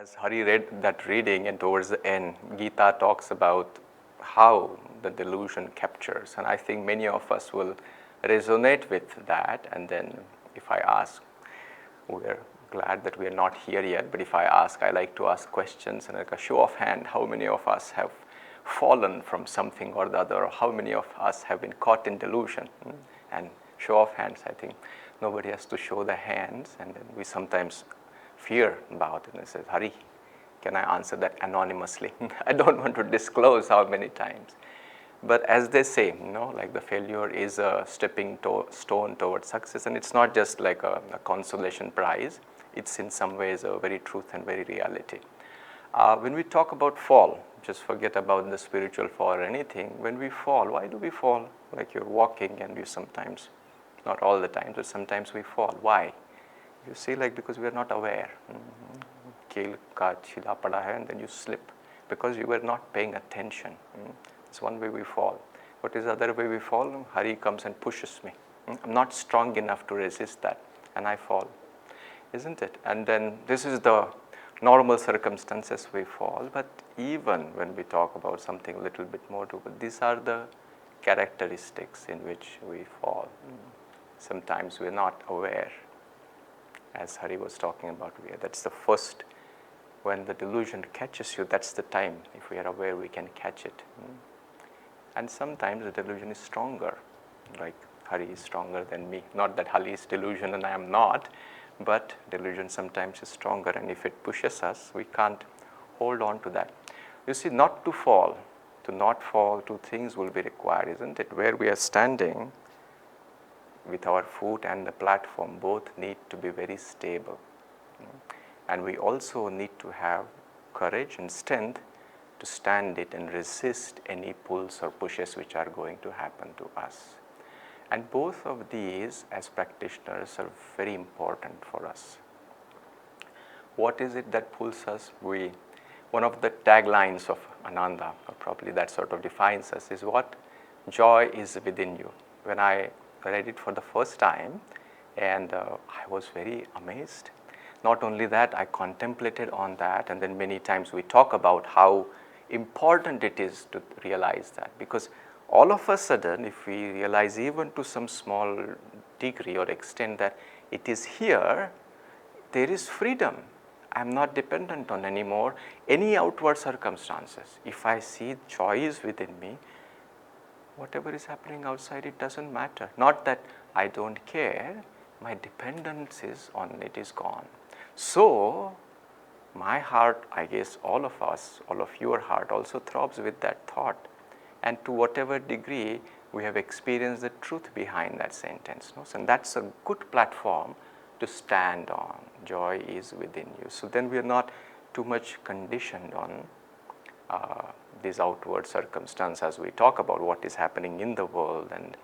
As Hari read that reading, and towards the end, Gita talks about how the delusion captures, and I think many of us will resonate with that. And then if I ask, we're glad that we are not here yet, but if I ask, I like to ask questions, and like a show of hand, how many of us have fallen from something or the other, or how many of us have been caught in delusion? And show of hands, I think nobody has to show the hands, and then we sometimes fear about it and say, Hari, can I answer that anonymously? I don't want to disclose how many times. But as they say, like the failure is a stepping stone towards success, and it's not just like a consolation prize. It's in some ways a very truth and very reality. When we talk about fall, just forget about the spiritual fall or anything. When we fall, why do we fall? Like you're walking and you sometimes, not all the time, but sometimes we fall. Why? You see, like because we are not aware. Keel ka chila pada hai, and then you slip because you were not paying attention. It's one way we fall. What is the other way we fall? Hari comes and pushes me. I'm not strong enough to resist that, and I fall, isn't it? And then this is the normal circumstances we fall. But even when we talk about something a little bit more to, these are the characteristics in which we fall. Sometimes we're not aware. As Hari was talking about, that's the first, when the delusion catches you, that's the time. If we are aware, we can catch it. And sometimes the delusion is stronger, like Hari is stronger than me. Not that Hari is delusion and I am not, but delusion sometimes is stronger, and if it pushes us, we can't hold on to that. You see, not to fall, to not fall, two things will be required, isn't it? Where we are standing, with our foot and the platform, both need to be very stable. And we also need to have courage and strength to stand it and resist any pulls or pushes which are going to happen to us. And both of these, as practitioners, are very important for us. What is it that pulls us? One of the taglines of Ananda, or probably that sort of defines us, is what? Joy is within you. When I read it for the first time, and I was very amazed. Not only that, I contemplated on that, and then many times we talk about how important it is to realize that, because all of a sudden, if we realize even to some small degree or extent that it is here, there is freedom. I'm not dependent on anymore any outward circumstances. If I see joy is within me, whatever is happening outside, it doesn't matter. Not that I don't care, my dependence on it is gone. So, my heart, I guess all of us, all of your heart also throbs with that thought. And to whatever degree we have experienced the truth behind that sentence. And that's a good platform to stand on. Joy is within you. So then we are not too much conditioned on these outward circumstances as we talk about what is happening in the world and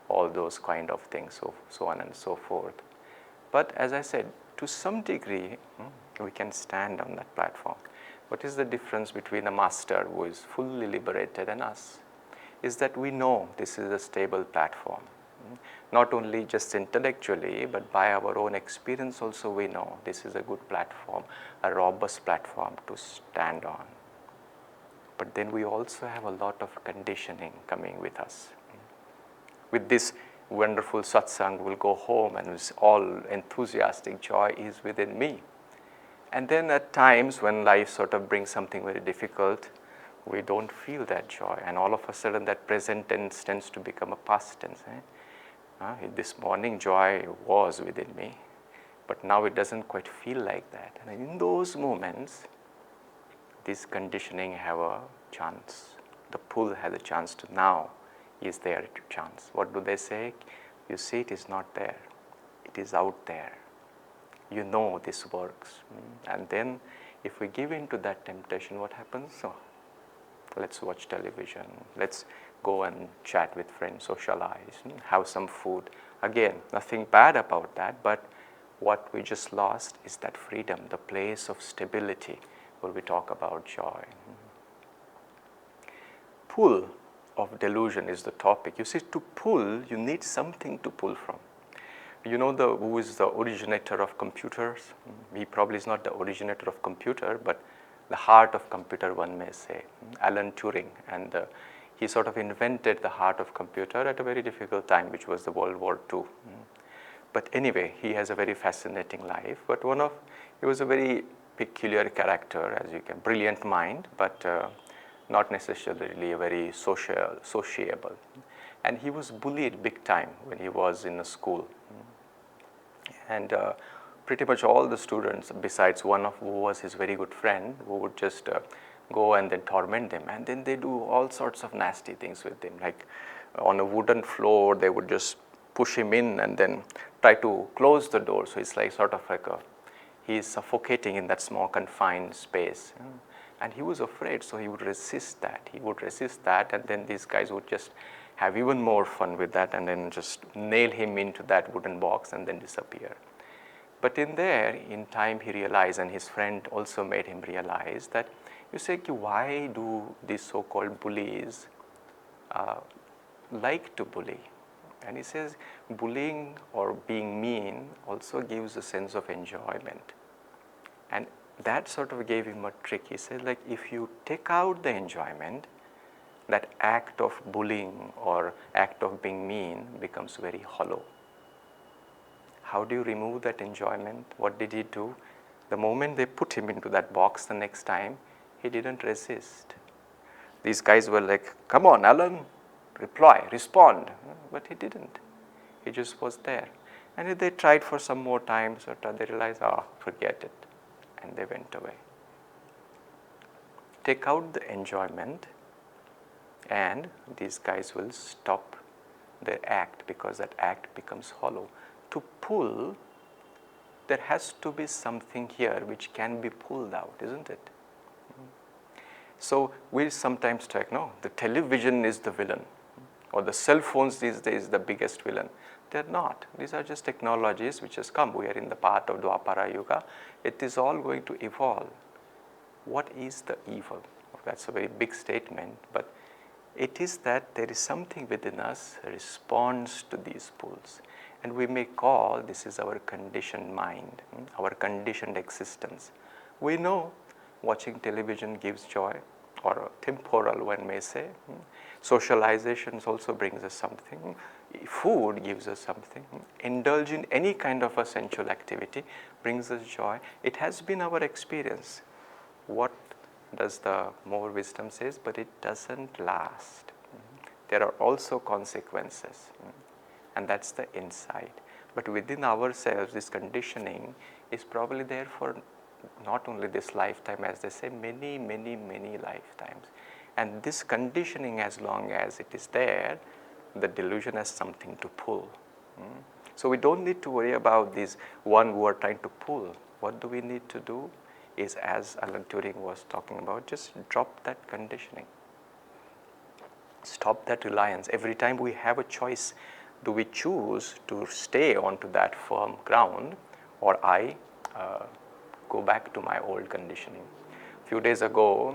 all those kind of things, so on and so forth. But as I said, to some degree, we can stand on that platform. What is the difference between a master who is fully liberated and us? Is that we know this is a stable platform. Not only just intellectually, but by our own experience also we know this is a good platform, a robust platform to stand on. But then we also have a lot of conditioning coming with us. With this wonderful satsang, we'll go home and it's all enthusiastic, joy is within me. And then at times when life sort of brings something very difficult, we don't feel that joy, and all of a sudden that present tense tends to become a past tense. This morning joy was within me, but now it doesn't quite feel like that. And in those moments, this conditioning have a chance. The pull has a chance to now is there to chance. What do they say? You see, it is not there. It is out there. You know this works. And then if we give in to that temptation, what happens? So, let's watch television. Let's go and chat with friends, socialize, have some food. Again, nothing bad about that, but what we just lost is that freedom, the place of stability where we talk about joy. Pull of delusion is the topic. You see, to pull, you need something to pull from. You know who is the originator of computers? He probably is not the originator of computer, but the heart of computer, one may say, Alan Turing. And he sort of invented the heart of computer at a very difficult time, which was the World War II. But anyway, he has a very fascinating life. But he was a very peculiar character, as you can, brilliant mind, but not necessarily a very sociable. And he was bullied big time when he was in a school. And pretty much all the students, besides one who was his very good friend, who would just go and then torment him. And then they do all sorts of nasty things with him. Like on a wooden floor, they would just push him in and then try to close the door. So it's like sort of like he's suffocating in that small confined space. And he was afraid, so he would resist that. And then these guys would just have even more fun with that and then just nail him into that wooden box and then disappear. But in time he realized, and his friend also made him realize, that you say, why do these so-called bullies like to bully? And he says, bullying or being mean also gives a sense of enjoyment. And that sort of gave him a trick. He said, like, if you take out the enjoyment, that act of bullying or act of being mean becomes very hollow. How do you remove that enjoyment? What did he do? The moment they put him into that box the next time, he didn't resist. These guys were like, come on, Alan, respond. But he didn't. He just was there. And if they tried for some more time, they realized, forget it. And they went away. Take out the enjoyment, and these guys will stop their act, because that act becomes hollow. To pull, there has to be something here which can be pulled out, isn't it? So we sometimes talk, no, the television is the villain, or the cell phones these days the biggest villain. They're not. These are just technologies which has come. We are in the path of Dwapara Yuga. It is all going to evolve. What is the evil? That's a very big statement, but it is that there is something within us that responds to these pulls. And we may call this is our conditioned mind, our conditioned existence. We know watching television gives joy, or temporal, one may say. Socialization also brings us something. Food gives us something. Indulge in any kind of a sensual activity brings us joy. It has been our experience. What does the more wisdom says? But it doesn't last. There are also consequences. And that's the insight. But within ourselves, this conditioning is probably there for not only this lifetime, as they say, many, many, many lifetimes. And this conditioning, as long as it is there, the delusion has something to pull. So we don't need to worry about this one who are trying to pull. What do we need to do is, as Alan Turing was talking about, just drop that conditioning. Stop that reliance. Every time we have a choice, do we choose to stay onto that firm ground, or I go back to my old conditioning? A few days ago,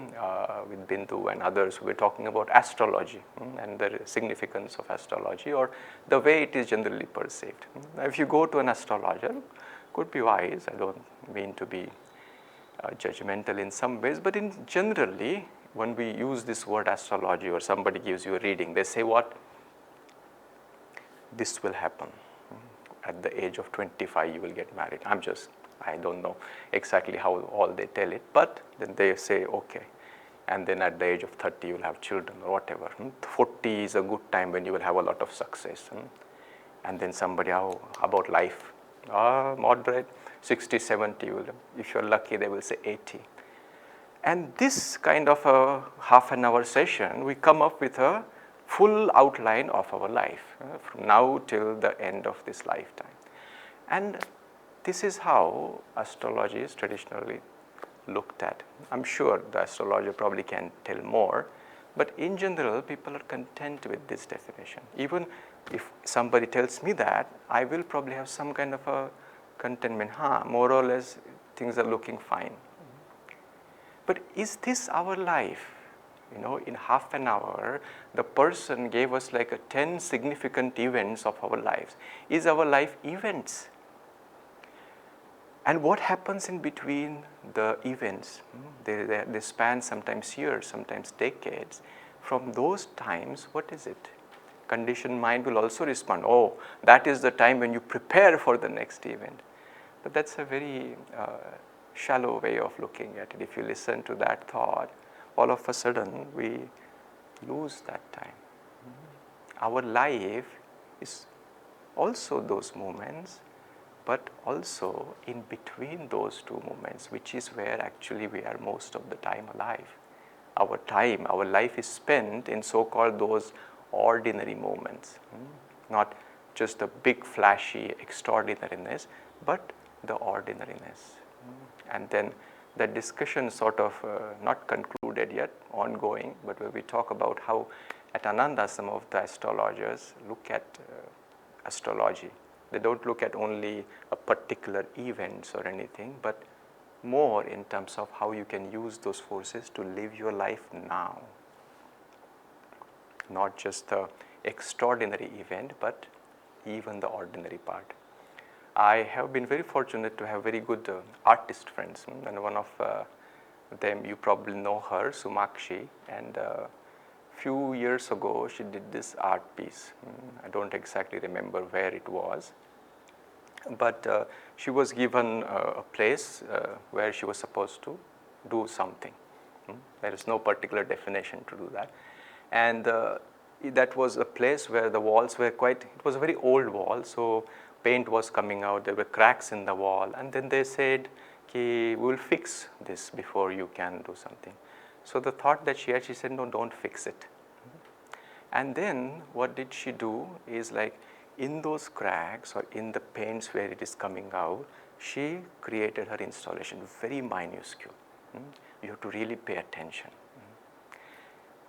with Bindu and others, we were talking about astrology and the significance of astrology, or the way it is generally perceived. If you go to an astrologer, could be wise. I don't mean to be judgmental in some ways, but in generally, when we use this word astrology, or somebody gives you a reading, they say what? This will happen. At the age of 25, you will get married. I don't know exactly how all they tell it, but then they say, okay. And then at the age of 30, you will have children or whatever. 40 is a good time when you will have a lot of success. And then somebody, how about life? Moderate. 60, 70, if you're lucky, they will say 80. And this kind of a half an hour session, we come up with a full outline of our life from now till the end of this lifetime. And this is how astrology is traditionally looked at. I'm sure the astrologer probably can tell more, but in general, people are content with this definition. Even if somebody tells me that, I will probably have some kind of a contentment. More or less, things are looking fine. But is this our life? in half an hour, the person gave us like 10 significant events of our lives. Is our life events? And what happens in between the events? They span sometimes years, sometimes decades. From those times, what is it? Conditioned mind will also respond, oh, that is the time when you prepare for the next event. But that's a very shallow way of looking at it. If you listen to that thought, all of a sudden we lose that time. Our life is also those moments, but also in between those two moments, which is where actually we are most of the time alive. Our life is spent in so-called those ordinary moments, not just the big flashy extraordinariness, but the ordinariness. And then the discussion sort of not concluded yet, ongoing, but where we talk about how at Ananda some of the astrologers look at astrology. They don't look at only a particular events or anything, but more in terms of how you can use those forces to live your life now. Not just the extraordinary event, but even the ordinary part. I have been very fortunate to have very good artist friends, and one of them, you probably know her, Sumakshi, and few years ago she did this art piece. I don't exactly remember where it was, but she was given a place where she was supposed to do something. There is no particular definition to do that, and that was a place where the walls were it was a very old wall, so paint was coming out, there were cracks in the wall, and then they said, we will fix this before you can do something. So the thought that she had, she said, no, don't fix it. And then what did she do is, like, in those cracks or in the paints where it is coming out, she created her installation, very minuscule. You have to really pay attention.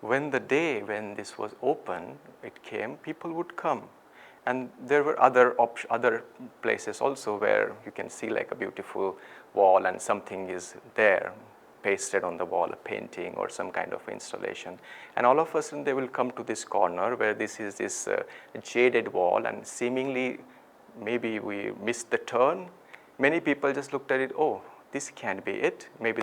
When the day when this was open, it came, people would come. And there were other places also where you can see like a beautiful wall and something is there, pasted on the wall, a painting or some kind of installation. And all of a sudden they will come to this corner where this is this jaded wall, and seemingly maybe we missed the turn. Many people just looked at it, oh, this can't be it. Maybe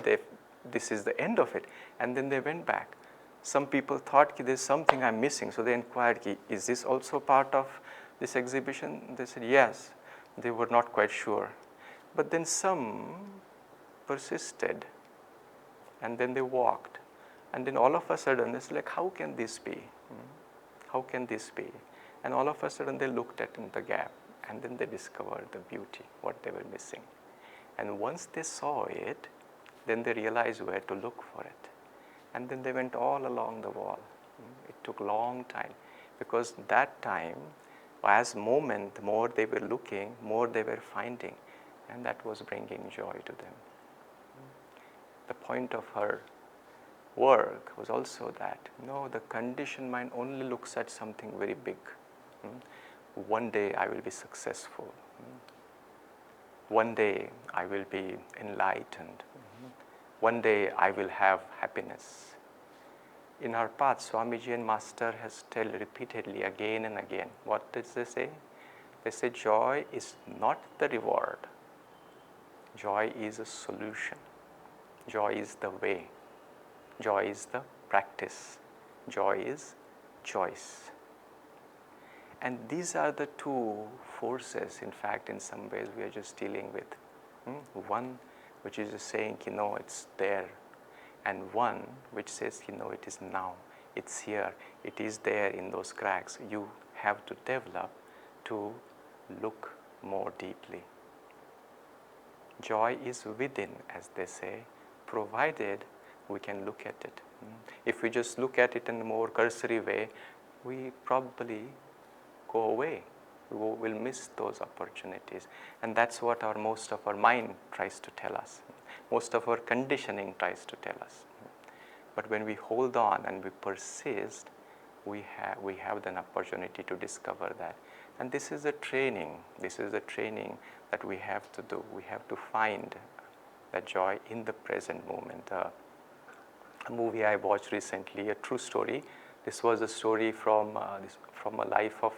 this is the end of it. And then they went back. Some people thought there's something I'm missing, so they inquired, is this also part of this exhibition? They said yes. They were not quite sure. But then some persisted, and then they walked. And then all of a sudden, it's like, how can this be? How can this be? And all of a sudden, they looked at the gap, and then they discovered the beauty, what they were missing. And once they saw it, then they realized where to look for it. And then they went all along the wall. It took a long time, because that time, as moment, the more they were looking, more they were finding, and that was bringing joy to them. The point of her work was also that, the conditioned mind only looks at something very big. One day I will be successful. One day I will be enlightened. One day I will have happiness. In our path, Swamiji and Master has told repeatedly again and again. What does they say? They say joy is not the reward. Joy is a solution. Joy is the way. Joy is the practice. Joy is choice. And these are the two forces, in fact, in some ways we are just dealing with. One which is just saying, it's there. And one which says, it is now, it's here, it is there in those cracks. You have to develop to look more deeply. Joy is within, as they say, provided we can look at it. If we just look at it in a more cursory way, we probably go away. We will miss those opportunities. And that's what most of our mind tries to tell us. Most of our conditioning tries to tell us. But when we hold on and we persist, we have an opportunity to discover that. And this is a training. This is a training that we have to do. We have to find that joy in the present moment. a movie I watched recently, a true story. This was a story from a life of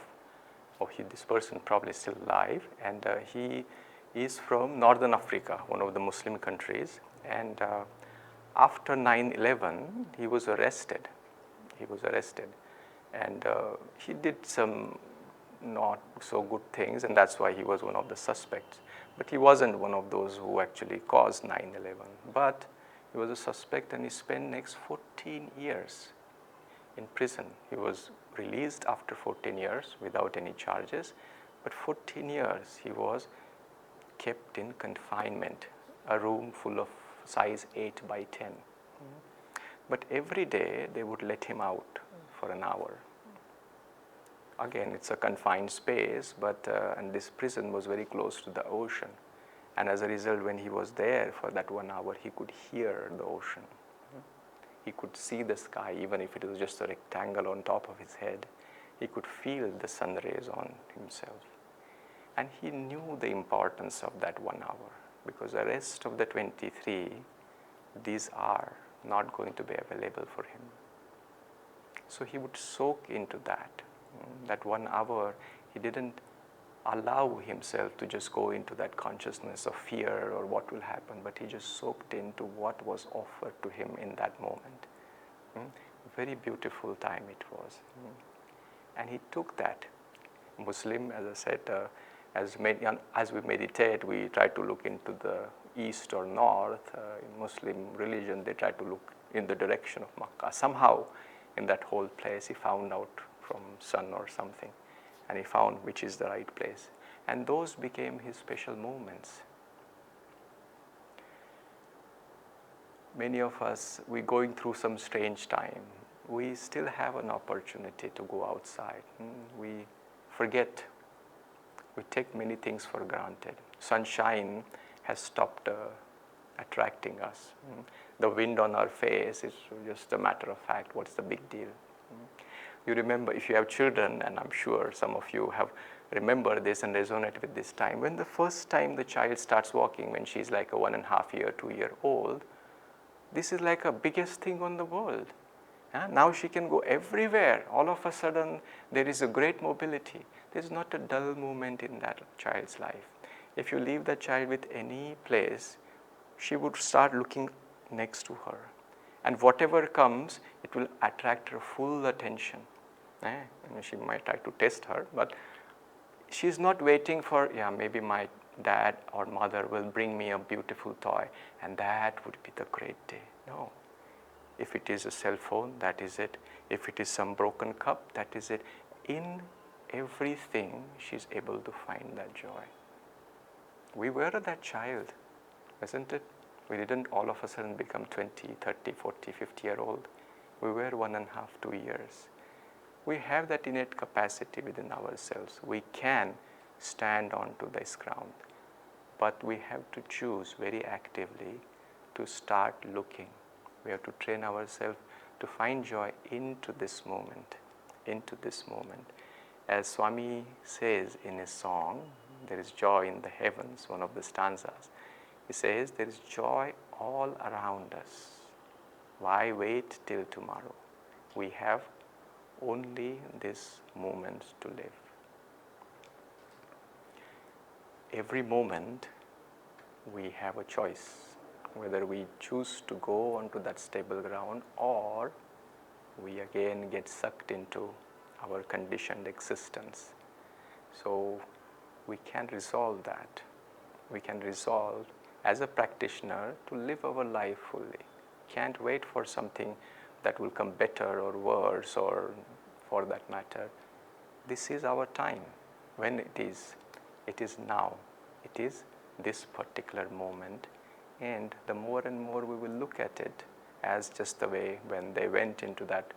this person probably still alive, and he is from Northern Africa, one of the Muslim countries, and after 9/11, he was arrested. He was arrested, and he did some not so good things, and that's why he was one of the suspects. But he wasn't one of those who actually caused 9/11. But he was a suspect, and he spent next 14 years in prison. He was released after 14 years without any charges, but 14 years he was kept in confinement, a room full of size 8 by 10. But every day they would let him out for an hour. Again, it's a confined space, but and this prison was very close to the ocean. And as a result, when he was there for that 1 hour, he could hear the ocean. He could see the sky, even if it was just a rectangle on top of his head. He could feel the sun rays on himself. And he knew the importance of that 1 hour, because the rest of the 23, these are not going to be available for him. So he would soak into that. That 1 hour, he didn't allow himself to just go into that consciousness of fear or what will happen, but he just soaked into what was offered to him in that moment. Very beautiful time it was. And he took that. Muslim, as I said, as we meditate, we try to look into the east or north. In Muslim religion, they try to look in the direction of Makkah. Somehow, in that whole place, he found out from sun or something, and he found which is the right place. And those became his special moments. Many of us, we're going through some strange time. We still have an opportunity to go outside. We forget. We take many things for granted. Sunshine has stopped attracting us. The wind on our face is just a matter of fact. What's the big deal? You remember, if you have children, and I'm sure some of you have remembered this and resonate with this time, when the first time the child starts walking, when she's like a 1.5 year, 2 year old, this is like a biggest thing on the world. Now she can go everywhere. All of a sudden, there is a great mobility. There's not a dull moment in that child's life. If you leave that child with any place, she would start looking next to her. And whatever comes, it will attract her full attention. She might try to test her, but she's not waiting for, maybe my dad or mother will bring me a beautiful toy, and that would be the great day. No. If it is a cell phone, that is it. If it is some broken cup, that is it. In everything, she's able to find that joy. We were that child, isn't it? We didn't all of a sudden become 20, 30, 40, 50-year-old. We were 1.5, 2 years. We have that innate capacity within ourselves. We can stand onto this ground, but we have to choose very actively to start looking. We have to train ourselves to find joy into this moment, As Swami says in his song, there is joy in the heavens, one of the stanzas. He says, there is joy all around us. Why wait till tomorrow? We have only this moment to live. Every moment we have a choice, whether we choose to go onto that stable ground or we again get sucked into our conditioned existence. So we can resolve that. We can resolve as a practitioner to live our life fully. Can't wait for something that will come better or worse, or for that matter. This is our time. When it is now. It is this particular moment. And the more and more we will look at it as just the way when they went into that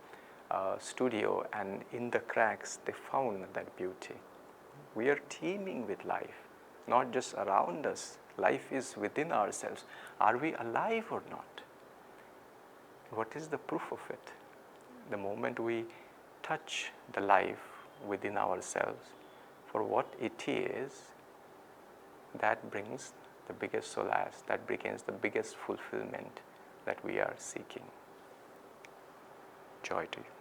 studio and in the cracks they found that beauty. We are teeming with life, not just around us. Life is within ourselves. Are we alive or not? What is the proof of it? The moment we touch the life within ourselves for what it is, that brings the biggest solace, that brings the biggest fulfillment that we are seeking. Joy to you.